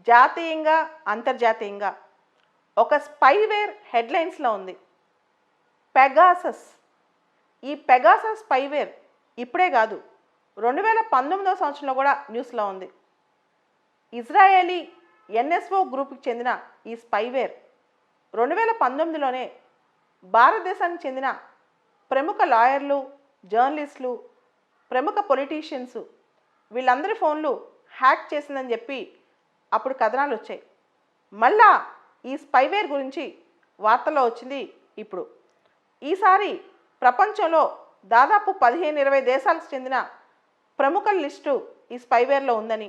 జాతీయంగా అంతర్జాతీయంగా ఒక స్పైవేర్ హెడ్లైన్స్లో ఉంది. పెగాసస్. ఈ పెగాసస్ స్పైవేర్ ఇప్పుడే కాదు, 2019 సంవత్సరంలో కూడా న్యూస్లో ఉంది. ఇజ్రాయేలీ ఎన్ఎస్ఓ గ్రూప్కి చెందిన ఈ స్పైవేర్ 2019లోనే భారతదేశానికి చెందిన ప్రముఖ లాయర్లు, జర్నలిస్టులు, ప్రముఖ పొలిటీషియన్స్ వీళ్ళందరి ఫోన్లు హ్యాక్ చేసిందని చెప్పి అప్పుడు కథనాలు వచ్చాయి. మళ్ళా ఈ స్పైవేర్ గురించి వార్తల్లో వచ్చింది ఇప్పుడు. ఈసారి ప్రపంచంలో దాదాపు 15-20 దేశాలకు చెందిన ప్రముఖుల లిస్టు ఈ స్పైవేర్లో ఉందని,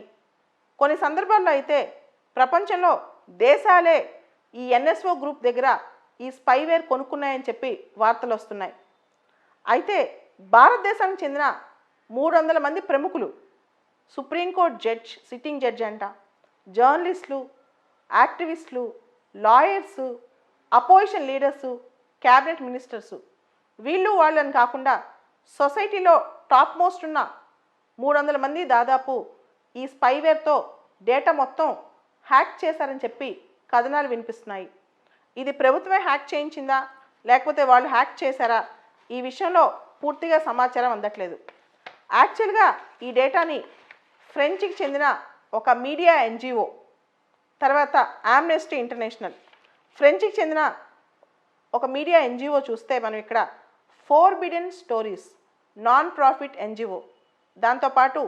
కొన్ని సందర్భాల్లో అయితే ప్రపంచంలో దేశాలే ఈ ఎన్ఎస్ఓ గ్రూప్ దగ్గర ఈ స్పైవేర్ కొనుక్కున్నాయని చెప్పి వార్తలు వస్తున్నాయి. అయితే భారతదేశానికి చెందిన 300 మంది ప్రముఖులు, సుప్రీంకోర్టు జడ్జ్, సిట్టింగ్ జడ్జ్ అంట, జర్నలిస్టులు, యాక్టివిస్టులు, lawyers, opposition leaders, cabinet ministers, వీళ్ళు వాళ్ళని కాకుండా సొసైటీలో టాప్ మోస్ట్ ఉన్న 300 మంది దాదాపు ఈ స్పైవేర్తో డేటా మొత్తం హ్యాక్ చేశారని చెప్పి కథనాలు వినిపిస్తున్నాయి. ఇది ప్రభుత్వమే హ్యాక్ చేయించిందా లేకపోతే వాళ్ళు హ్యాక్ చేశారా, ఈ విషయంలో పూర్తిగా సమాచారం అందట్లేదు. యాక్చువల్గా ఈ డేటాని ఫ్రెంచ్కి చెందిన ఒక మీడియా ఎన్జిఓ, తర్వాత ఆమ్నెస్టీ ఇంటర్నేషనల్, ఫ్రెంచ్కి చెందిన ఒక మీడియా ఎన్జిఓ చూస్తే మనం ఇక్కడ forbidden stories non profit NGO, దాంతోపాటు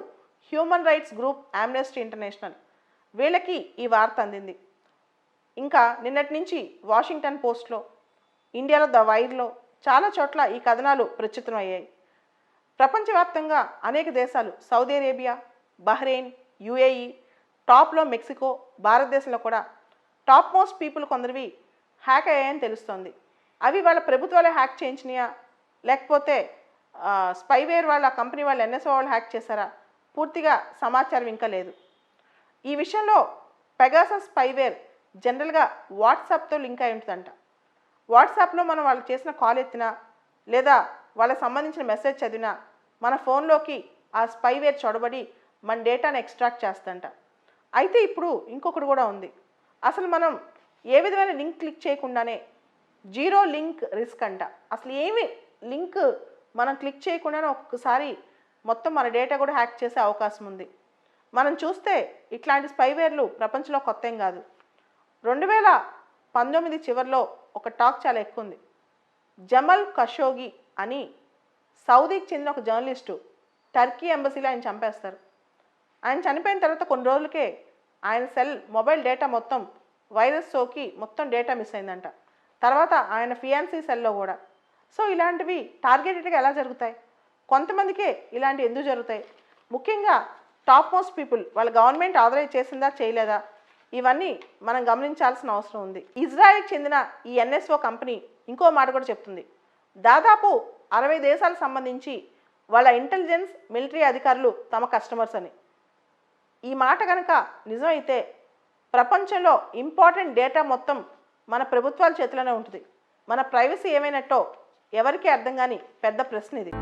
human rights group Amnesty International, వీళ్ళకి ఈ వార్త అందింది. ఇంకా నిన్నటి నుంచి వాషింగ్టన్ పోస్ట్లో, ఇండియాలో ద వైర్లో చాలా చోట్ల ఈ కథనాలు ప్రచురితం అయ్యాయి. ప్రపంచవ్యాప్తంగా అనేక దేశాలు, సౌదీ అరేబియా, బహ్రెయిన్, యుఏఈ, టాప్లో మెక్సికో, భారతదేశంలో కూడా టాప్ మోస్ట్ పీపుల్ కొందరివి హ్యాక్ అయ్యాయని తెలుస్తోంది. అవి వాళ్ళ ప్రభుత్వాలే హ్యాక్ చేయించినాయా లేకపోతే స్పైవేర్ వాళ్ళ కంపెనీ వాళ్ళు ఎన్ఎస్ఓ వాళ్ళు హ్యాక్ చేశారా, పూర్తిగా సమాచారం ఇంకా లేదు. ఈ విషయంలో పెగాసస్ స్పైవేర్ జనరల్గా వాట్సాప్తో లింక్ అయి ఉంటుందంట. వాట్సాప్లో మనం వాళ్ళు చేసిన కాల్ ఎత్తినా లేదా వాళ్ళకి సంబంధించిన మెసేజ్ చదివినా మన ఫోన్లోకి ఆ స్పైవేర్ చొరబడి మన డేటాను ఎక్స్ట్రాక్ట్ చేస్తుందంట. అయితే ఇప్పుడు ఇంకొకటి కూడా ఉంది. అసలు మనం ఏ విధమైన లింక్ క్లిక్ చేయకుండానే జీరో లింక్ రిస్క్ అంట. అసలు ఏమి లింక్ మనం క్లిక్ చేయకుండానే ఒక్కొక్కసారి మొత్తం మన డేటా కూడా హ్యాక్ చేసే అవకాశం ఉంది. మనం చూస్తే ఇట్లాంటి స్పైవేర్లు ప్రపంచంలో కొత్త ఏం కాదు. 2019 చివరిలో ఒక టాక్ చాలా ఎక్కువ ఉంది. జమల్ ఖషోగి అని సౌదీకి చెందిన ఒక జర్నలిస్టు టర్కీ ఎంబసీలో ఆయన చంపేస్తారు. ఆయన చనిపోయిన తర్వాత కొన్ని రోజులకే ఆయన సెల్ మొబైల్ డేటా మొత్తం వైరస్ సోకి మొత్తం డేటా మిస్ అయిందంట. తర్వాత ఆయన ఫియాన్సీ సెల్లో కూడా. సో ఇలాంటివి టార్గెటెడ్గా ఎలా జరుగుతాయి? కొంతమందికే ఇలాంటివి ఎందుకు జరుగుతాయి? ముఖ్యంగా టాప్ మోస్ట్ పీపుల్ వాళ్ళ గవర్నమెంట్ ఆథరైజ్ చేసిందా చేయలేదా, ఇవన్నీ మనం గమనించాల్సిన అవసరం ఉంది. ఇజ్రాయెల్కి చెందిన ఈ ఎన్ఎస్ఓ కంపెనీ ఇంకో మాట కూడా చెప్తుంది. దాదాపు 60 దేశాలకు సంబంధించి వాళ్ళ ఇంటెలిజెన్స్, మిలిటరీ అధికారులు తమ కస్టమర్స్ అని. ఈ మాట కనుక నిజమైతే ప్రపంచంలో ఇంపార్టెంట్ డేటా మొత్తం మన ప్రభుత్వాల చేతిలోనే ఉంటుంది. మన ప్రైవసీ ఏమైనట్టో ఎవరికీ అర్థం కాని పెద్ద ప్రశ్న ఇది.